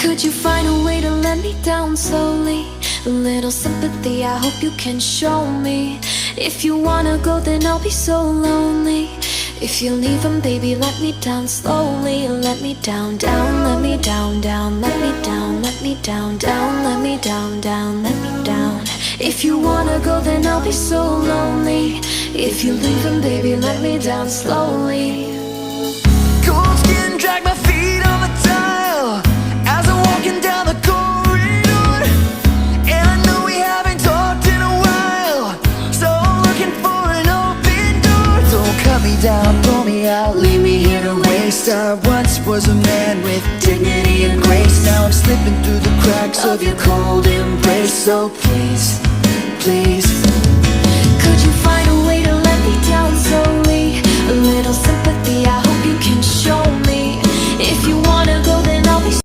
Could you find a way to let me down slowly? A little sympathy, I hope you can show me. If you wanna go, then I'll be so lonely. If you're leaving, baby, let me down slowly. Let me down, down, let me down, down, let me down, let me down, down, let me down, down, let me down. If you wanna go, then I'll be so lonely. If you're leaving, baby, let me down slowly. Cold skin, drag my feet on the tile as I'm walking down the corridor. And I know we haven't talked in a while, so I'm looking for an open door. Don't cut me down, pull me out, leave me here to waste. I once was a man with dignity and grace. Now I'm slipping through the cracks of your cold embrace. So please, please, could you find